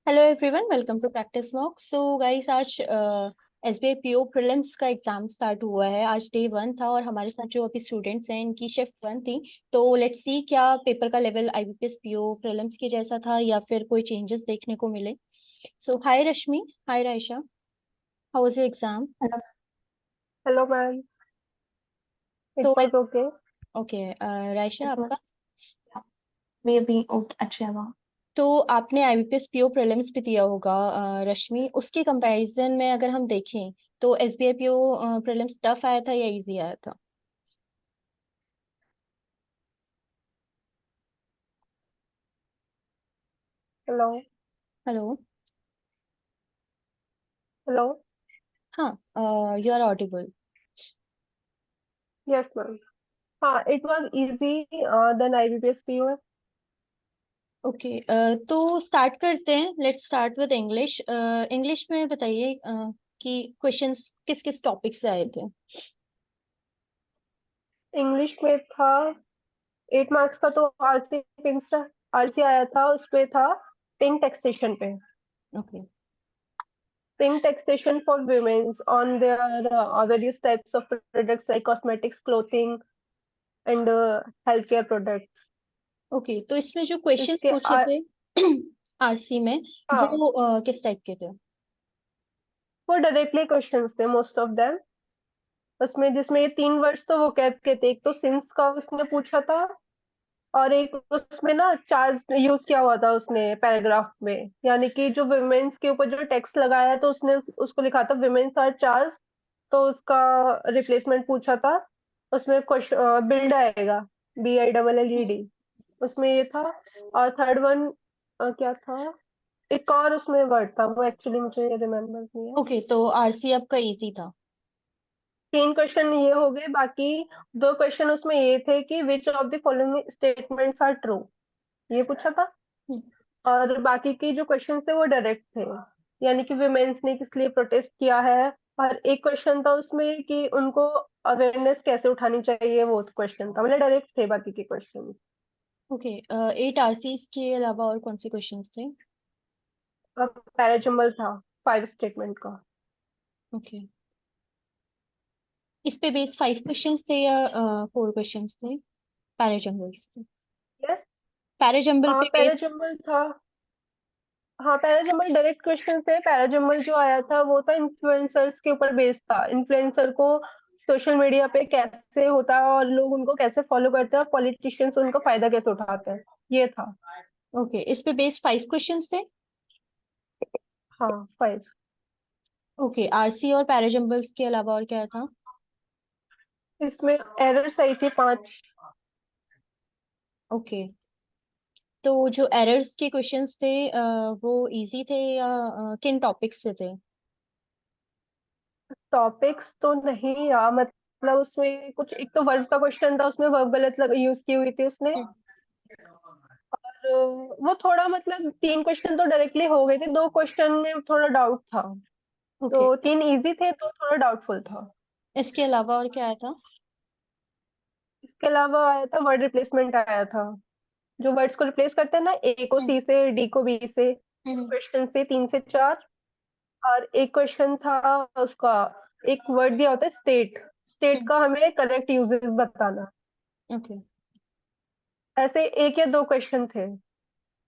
Hello everyone, welcome to practice mock. So guys, आज SBI PO prelims का exam start हुआ है। आज डे 1 था और हमारे साथ जो अभी स्टूडेंट्स हैं इनकी शिफ्ट 1 थी। तो लेट्स सी क्या पेपर का लेवल आईबीपीएस पीओ प्रीलिम्स के जैसा था या फिर कोई चेंजेस देखने को मिले। So hi Rashmi, hi Raisha, how was your exam? Hello, hello, ma'am. It तो was okay. Okay, Raisha It was आपका? maybe okay. अच्छा हुआ. तो आपने आईबीपीएस पीओ प्रीलिम्स भी दिया होगा रश्मि। उसके कंपैरिजन में अगर हम देखें तो एसबीआई पीओ प्रीलिम्स टफ आया था या इजी आया था? Hello, hello. hello. हाँ, you are audible. Yes, ma'am. It was easy than IBPS PO. Okay, तो स्टार्ट करते हैं। Let's start with English. English में बताइए कि क्वेश्चंस किस किस टॉपिक से आए थे। इंग्लिश में था 8 मार्क्स का तो आरसी आया था उसपे था पिंक टैक्सेशन पे. Okay. Pink taxation for women's on their various types of products like cosmetics, clothing and healthcare products. Okay, तो इसमें जो क्वेश्चंस इसके पूछे थे आरसी में, हाँ, वो किस टाइप के थे? वो डायरेक्टली क्वेश्चंस थे मोस्ट ऑफ देम. उसमें जिसमें ये 3 वर्ड्स तो वो कैप के थे. एक तो सिंस का उसने पूछा था और एक उसमें ना चार्ज यूज किया हुआ था उसने पैराग्राफ में, यानी कि जो विमेन्स के ऊपर जो टेक्स्ट लगाया है तो उसने उसको लिखा था विमेन्स आर चार्ज. तो उसका रिप्लेसमेंट पूछा था. उसमें क्वेश्चन बिल्ड आएगा, BILLED. उसमें ये था. और थर्ड वन क्या था, एक और उसमें वर्ड था वो एक्चुअली मुझे रिमेम्बर नहीं है. ओके, तो आरसी आपका इजी था। 3 क्वेश्चन ये हो गए. बाकी 2 क्वेश्चन उसमें ये थे कि which of the following statements are true, ये पूछा था. हम्म, और बाकी के जो क्वेश्चन थे वो डायरेक्ट थे, यानी कि विमेन्स ने किस लिए प्रोटेस्ट किया है. और एक क्वेश्चन था उसमें कि उनको अवेयरनेस कैसे उठानी चाहिए, वो क्वेश्चन था. मतलब डायरेक्ट थे बाकी के क्वेश्चन. ओके, 8 आरसी के अलावा और कौन से क्वेश्चंस थे? अब पैराजम्बल था 5 स्टेटमेंट का. ओके, इस पे बेस 5 क्वेश्चंस थे या 4 क्वेश्चंस थे पैराजंबल्स पे? यस. पैराजंबल हाँ, पे बेस। पैराजम्बल था. हाँ, पैराजम्बल डायरेक्ट क्वेश्चन से. पैराजम्बल जो आया था वो था इन्फ्लुएंसर्स के ऊपर बेस्ड था. इन्फ्लुएंसर को सोशल मीडिया पे कैसे होता है और लोग उनको कैसे फॉलो करते हैं और पॉलिटिशियंस उनका फायदा कैसे उठाते हैं, ये था. ओके, इस पे बेस 5 क्वेश्चंस थे। हाँ, 5. ओके, आरसी और पैराजंबल्स के अलावा और क्या था? इसमें एरर्स आई थी 5. ओके, तो जो एरर्स के क्वेश्चंस थे वो इजी थे या किन टॉपिक्स से थे? टॉपिक्स तो नहीं यार, मतलब उसमें कुछ एक तो वर्ब का क्वेश्चन था, उसमें वर्ब गलत यूज की हुई थी उसने. हम्म, और वो थोड़ा मतलब 3 क्वेश्चन तो डायरेक्टली हो गए थे, 2 क्वेश्चन में थोड़ा डाउट था. ओके, तो 3 इजी थे तो थोड़ा डाउटफुल था. इसके अलावा और क्या आया था? इसके अलावा आया था वर्ड रिप्लेसमेंट आया था. जो वर्ड्स को रिप्लेस करते हैं ना, ए को हम्म, सी से, डी को बी से. हम्म, क्वेश्चन से 3 से 4. और एक क्वेश्चन था उसका, एक वर्ड दिया होता है स्टेट. स्टेट हम्म, का हमें करेक्ट यूजेस बताना. ओके, ऐसे 1 या 2 क्वेश्चन थे.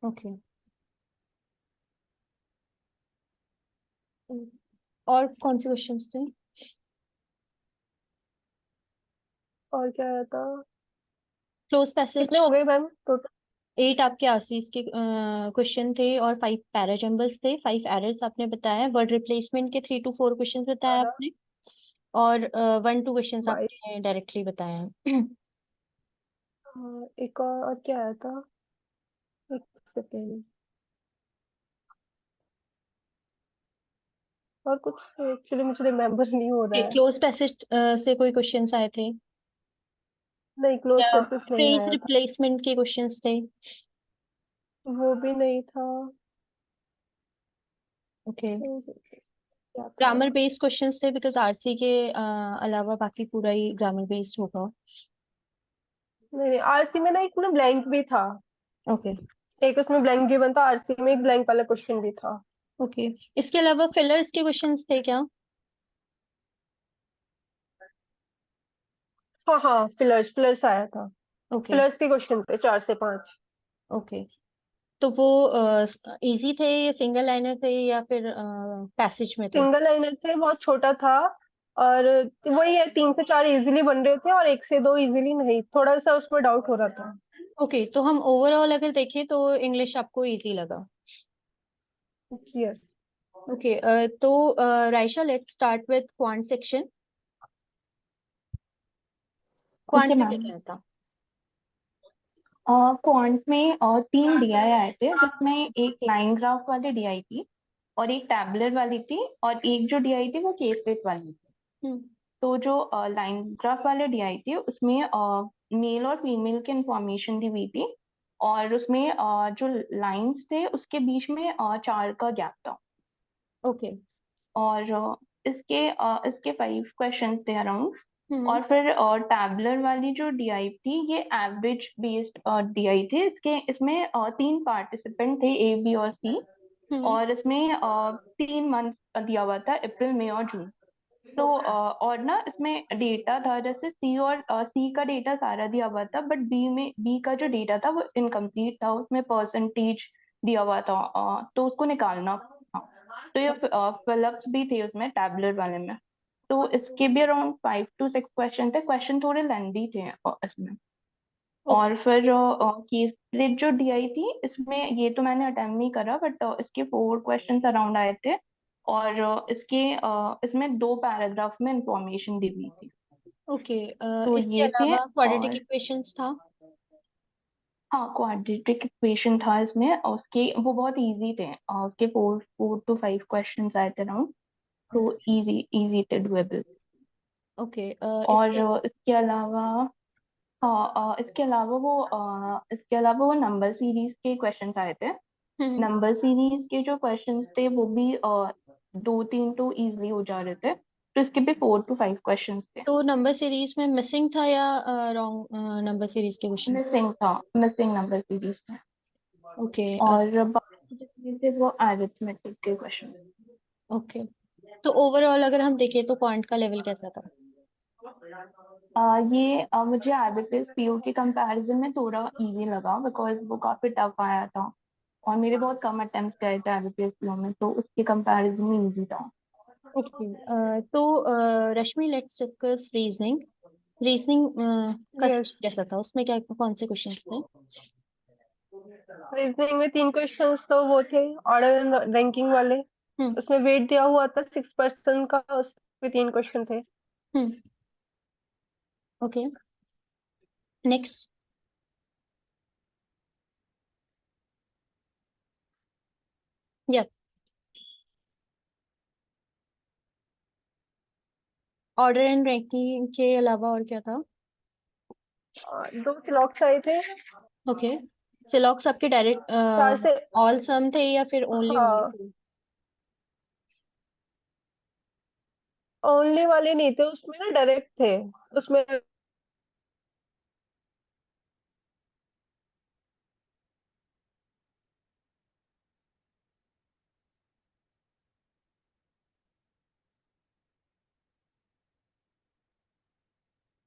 ओके। और कौन से क्वेश्चंस थे? और क्या आया था. क्लोज कितने पैसेज। हो गए मैम टोटल. 8 आपके आरसीज के क्वेश्चन थे और 5 पैराजंबल्स थे, 5 एरर्स आपने बताया, वर्ड रिप्लेसमेंट के 3 to 4 क्वेश्चन बताया आपने, और 1 2 क्वेश्चन बाईस. आपने डायरेक्टली बताया हैं। एक और क्या आया था, एक सेकेंड. और कुछ एक्चुअली मुझे रिमेम्बर नहीं हो रहा है. क्लोज पैसेज से कोई क्वेश्चंस आए थे नहीं, क्लोज या प्रोसेस नहीं फ्रेज आया था. रिप्लेसमेंट के क्वेश्चंस थे? वो भी नहीं था. ओके, क्या था. ग्रामर बेस्ड क्वेश्चंस थे बिकॉज आरसी के अलावा बाकी पूरा ही ग्रामर बेस्ड होगा। नहीं नहीं, आरसी में ना एक ना ब्लैंक भी था. ओके, एक उसमें ब्लैंक गिवन था, आरसी में एक ब्लैंक वाला क्वेश्चन भी था। ओके, इसके अलावा फिलर्स के क्वेश्चंस थे क्या? हाँ हाँ, फिलर्स फिलर्स आया था। ओके। फिलर्स के क्वेश्चन थे 4 से 5। ओके, तो वो इजी थे या सिंगल लाइनर थे या फिर पैसेज में थे? सिंगल लाइनर थे, बहुत छोटा था। और वही है, 3 से 4 इजीली बन रहे थे और 1 से 2 इजीली नहीं, थोड़ा सा उसमें डाउट हो रहा था। ओके, तो हम ओवरऑल अगर देखें तो इंग्लिश आपको इजी लगा? यस। ओके, तो Raisha, let's start with quant section. Okay quant में क्या मैम। क्या था? क्वांट में 3 डीआई आए थे, जिसमें एक लाइन ग्राफ वाली डीआई थी और एक टैबुलर वाली थी और एक जो डीआई थी वो केस वेट वाली थी। हम्म। तो जो लाइन ग्राफ वाले डीआई थी उसमें मेल और फीमेल की इंफॉर्मेशन दी हुई थी और उसमें जो लाइंस थे उसके बीच में 4 का गैप था। ओके। और इसके 5 क्वेश्चन थे अराउंड। हम्म। और फिर टैबलर वाली जो डीआई थी ये एवरेज बेस्ड डीआई थी। इसमें 3 पार्टिसिपेंट थे, ए बी और सी। हम्म। और इसमें 3 मंथ दिया हुआ था, अप्रैल मई और जून। तो और ना इसमें डेटा था, जैसे सी का डेटा सारा दिया हुआ था, बट बी का जो डेटा था वो इनकम्प्लीट था, उसमें परसेंटेज दिया हुआ था, तो उसको निकालना था। तो ये फिलअप्स भी थे उसमें टैबलर वाले में। तो इसके भी अराउंड 5 to 6 क्वेश्चन थे, क्वेश्चन थोड़े लेंदी थे इसमें। ओके। और फिर केस स्प्लिट जो डीआई थी इसमें, ये तो मैंने अटेम्प्ट नहीं करा, बट इसके 4 क्वेश्चन अराउंड आए थे। और इसमें 2 पैराग्राफ में इंफॉर्मेशन दी हुई थी। ओके, तो इसके ये थे। अलावा क्वाड्रेटिक और इक्वेशंस था? हाँ, क्वाड्रेटिक इक्वेशन था इसमें, और उसके वो बहुत इजी थे, और उसके 4 to 5 क्वेश्चन आए थे अराउंड। तो इजी इजी थे, डुएबल। ओके, और इसके इसके अलावा, हाँ, इसके अलावा वो नंबर सीरीज के क्वेश्चंस आए थे। हम्म, नंबर सीरीज के जो क्वेश्चंस थे वो भी 2-3 तो इजीली हो जा रहे थे। तो इसके भी 4 to 5 क्वेश्चंस थे। तो नंबर सीरीज में मिसिंग था या रॉन्ग नंबर सीरीज के क्वेश्चन? मिसिंग नंबर सीरीज थे। ओके। और बाकी जितने थे वो अरिथमेटिक के क्वेश्चन। ओके, तो ओवरऑल अगर हम देखें तो क्वांट का लेवल कैसा था? मुझे आईबीपीएस पीओ के कंपैरिजन में थोड़ा इजी लगा, बिकॉज वो काफी टफ आया था और मेरे बहुत कम अटेम्प्ट गए थे आईबीपीएस पीओ में, तो उसके कंपैरिजन में इजी था। ओके, तो रश्मि, लेट्स डिस्कस रीजनिंग। रीजनिंग का यस। कैसा था, उसमें क्या कौन से क्वेश्चंस थे? रीजनिंग में 3 क्वेश्चंस तो वो थे, ऑर्डर एंड रैंकिंग वाले। हम्म। उसमें वेट दिया हुआ था 6% का, उसमें 3 क्वेश्चन थे। हम्म। Okay, next. या ऑर्डर एंड रैंकिंग के अलावा और क्या था? 2 सिलॉक्स आए थे। ओके, सिलॉक्स आपके डायरेक्ट 4 से, ऑल सम थे या फिर ओनली ओनली हाँ, थे? ओनली वाले नहीं थे, उसमें ना डायरेक्ट थे उसमें।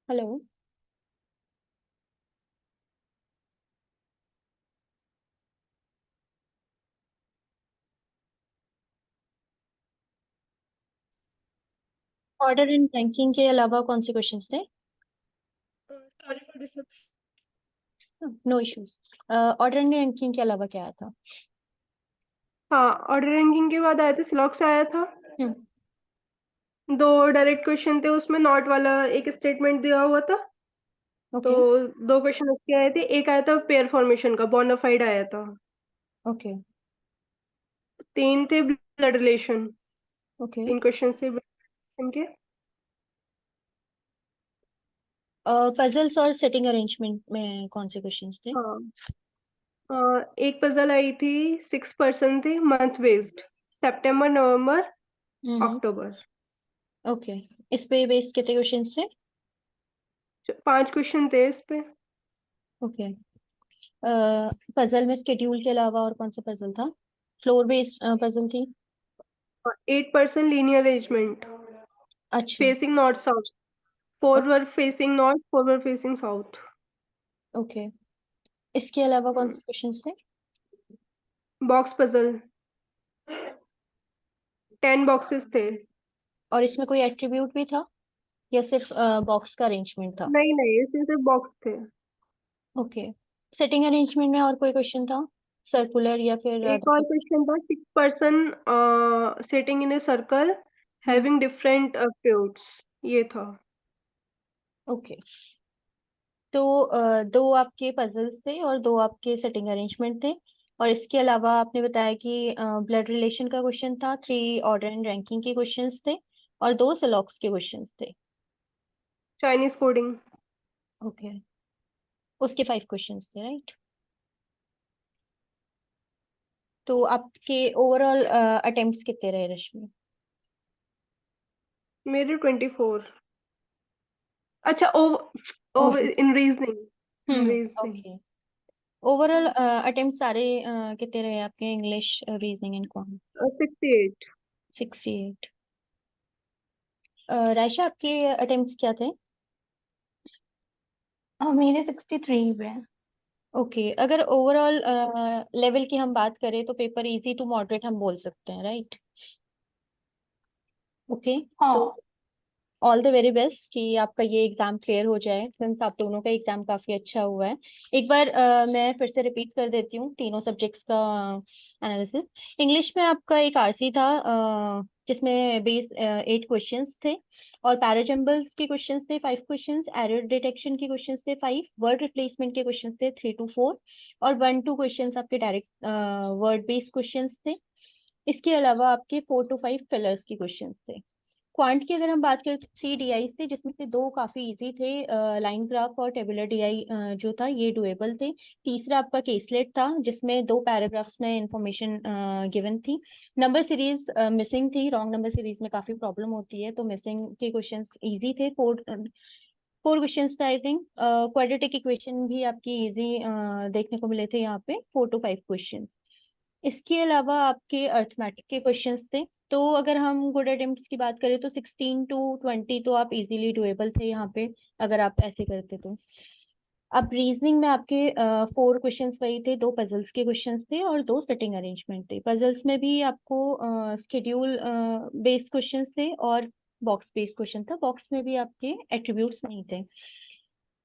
हेलो? ऑर्डर एंड रैंकिंग के अलावा कौन से क्वेश्चंस थे? Sorry for disturb. No issues. Order and ranking के अलावा क्या आया था? हाँ, ऑर्डर रैंकिंग के बाद आए थे, सिलॉक्स आया था। हम्म। 2 डायरेक्ट क्वेश्चन थे, उसमें नॉट वाला एक स्टेटमेंट दिया हुआ था। तो ओके। 2 क्वेश्चन उसके आए थे, एक आया था पेयर फॉर्मेशन का, बोनाफाइड आया था। ओके। 3 थे ब्लड रिलेशन। ओके, 3 क्वेश्चन थे blood relation के। पजल्स और सेटिंग अरेंजमेंट में कौन से क्वेश्चंस थे? हाँ, एक पजल आई थी, 6 पर्सन थे, मंथ बेस्ड, सितंबर, नवंबर, हम्म। अक्टूबर। ओके, इस पे बेस कितने क्वेश्चंस थे? 5 क्वेश्चन थे इस पे। ओके, पजल में स्केड्यूल के अलावा और कौन सा पजल था? फ्लोर बेस्ड पजल थी। 8% linear arrangement, अच्छा। facing north south. 4 were facing north, 4 were facing south. Okay, इसके अलावा कौन से क्वेश्चंस थे? Box puzzle, 10 boxes थे। और इसमें कोई एट्रीब्यूट भी था या सिर्फ बॉक्स का अरेंजमेंट था? नहीं नहीं, इसमें सिर्फ बॉक्स थे। ओके, सेटिंग अरेंजमेंट में और कोई क्वेश्चन था सर्कुलर या फिर एक और क्वेश्चन था, 6 person sitting in a circle having different fields, ये था। ओके, तो दो आपके पजल्स थे और दो आपके सेटिंग अरेंजमेंट थे। और इसके अलावा आपने बताया कि ब्लड रिलेशन का क्वेश्चन था, 3 ऑर्डर एंड रैंकिंग के क्वेश्चंस थे और 2 सिलॉक्स के क्वेश्चंस थे। Chinese coding. ओके, उसके 5 क्वेश्चंस थे, राइट? तो आपके ओवरऑल अटेम्प्ट्स कितने रहे रश्मि? मेरे 24। अच्छा, over in reasoning. Okay, overall attempt सारे कितने रहे आपके English, reasoning and com? 68। 68। Raisha, आपके अटेम्प्ट्स क्या थे? मेरे 63 हुए हैं। ओके, अगर ओवरऑल लेवल की हम बात करें तो पेपर इजी टू मॉडरेट हम बोल सकते हैं, राइट? ओके, तो हाँ। ऑल द वेरी बेस्ट कि आपका ये एग्जाम क्लियर हो जाए, सिंस आप दोनों का एग्जाम काफी अच्छा हुआ है। एक बार मैं फिर से रिपीट कर देती हूँ तीनों सब्जेक्ट्स का एनालिसिस। इंग्लिश में आपका एक आरसी था जिसमें बेस 8 क्वेश्चंस थे, और पैराजम्बल्स के क्वेश्चंस थे 5 क्वेश्चंस, एरर डिटेक्शन के क्वेश्चंस थे 5, वर्ड रिप्लेसमेंट के क्वेश्चंस थे 3 to 4, और 1-2 क्वेश्चंस आपके डायरेक्ट वर्ड बेस्ड क्वेश्चंस थे। इसके अलावा आपके 4 to 5 फिलर्स के क्वेश्चंस थे। क्वांट की अगर हम बात करें तो 3 डीआई थे, जिसमें से 2 काफी इजी थे, लाइन ग्राफ और टेबुलर डीआई जो था ये डुएबल थे। तीसरा आपका केसलेट था जिसमें 2 पैराग्राफ्स में इंफॉर्मेशन गिवन थी। नंबर सीरीज मिसिंग थी, रॉन्ग नंबर सीरीज में काफी प्रॉब्लम होती है, तो मिसिंग के क्वेश्चंस इजी थे। 4 क्वेश्चंस थे आई थिंक। क्वाड्रेटिक इक्वेशन भी आपकी इजी देखने को मिले थे यहाँ पे, 4 to 5 क्वेश्चन। इसके अलावा आपके अर्थमेटिक के क्वेश्चंस थे। तो अगर हम गुड अटेम्प्ट्स की बात करें तो 16 to 20 तो आप इजीली डुएबल थे यहाँ पे, अगर आप ऐसे करते तो। अब रीजनिंग में आपके 4 क्वेश्चंस वही थे, 2 पजल्स के क्वेश्चंस थे और 2 सेटिंग अरेंजमेंट थे। पजल्स में भी आपको स्केड्यूल बेस्ड क्वेश्चंस थे और बॉक्स बेस्ड क्वेश्चन था, बॉक्स में भी आपके एट्रीब्यूट्स नहीं थे।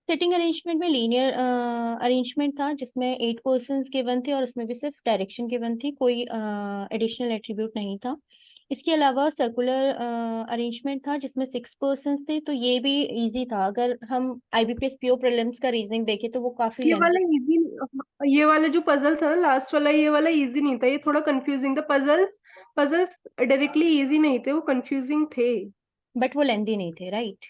सेटिंग अरेंजमेंट में लीनियर अरेंजमेंट था जिसमें 8 पर्सन्स गिवन थे और उसमें भी सिर्फ डायरेक्शन गिवन थी, कोई एडिशनल एट्रीब्यूट नहीं था। इसके अलावा सर्कुलर अरेंजमेंट था जिसमें 6 पर्सन्स थे, तो ये भी इजी था। अगर हम आईबीपीएस पीओ प्रीलिम्स का रीजनिंग देखें तो वो काफी ये लेंथी। वाला इजी, ये वाला जो पजल था ना लास्ट वाला, ये वाला इजी नहीं था, ये थोड़ा कंफ्यूजिंग था। पजल्स पजल्स डायरेक्टली इजी नहीं थे, वो कंफ्यूजिंग थे। बट वो लेंथी नहीं थे, राइट?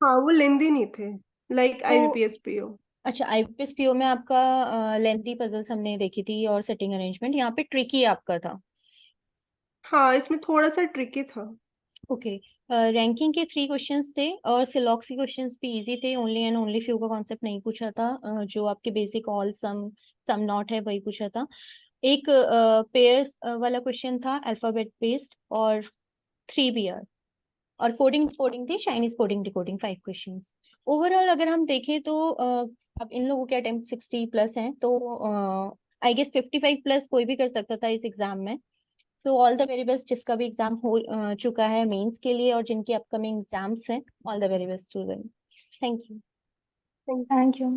हाँ, वो लेंदी नहीं थे, लाइक तो आईबीपीएस पीओ। अच्छा, आईबीपीएस पीओ में आपका लेंथी पजल्स हमने देखी थी और सेटिंग अरेंजमेंट यहाँ पे ट्रिकी आपका था। हाँ, इसमें थोड़ा सा ट्रिकी था। ओके, रैंकिंग के 3 क्वेश्चंस थे और सिलॉक्स के क्वेश्चंस भी इजी थे, ओनली एंड ओनली फ्यू का कॉन्सेप्ट नहीं पूछा था, जो आपके basic all some some not है वही पूछा था। एक पेयर्स वाला क्वेश्चन था अल्फाबेट बेस्ड, और 3 BR, और कोडिंग कोडिंग थी Chinese coding decoding 5 questions. Overall अगर हम देखें तो अब इन लोगों के अटेम्प्ट 60 प्लस हैं, तो आई गेस 55 प्लस कोई भी कर सकता था इस एग्जाम में। So all the very best जिसका भी एग्जाम हो चुका है मेंस के लिए और जिनकी अपकमिंग एग्जाम्स हैं, all the very best to them. Thank you. Thank you.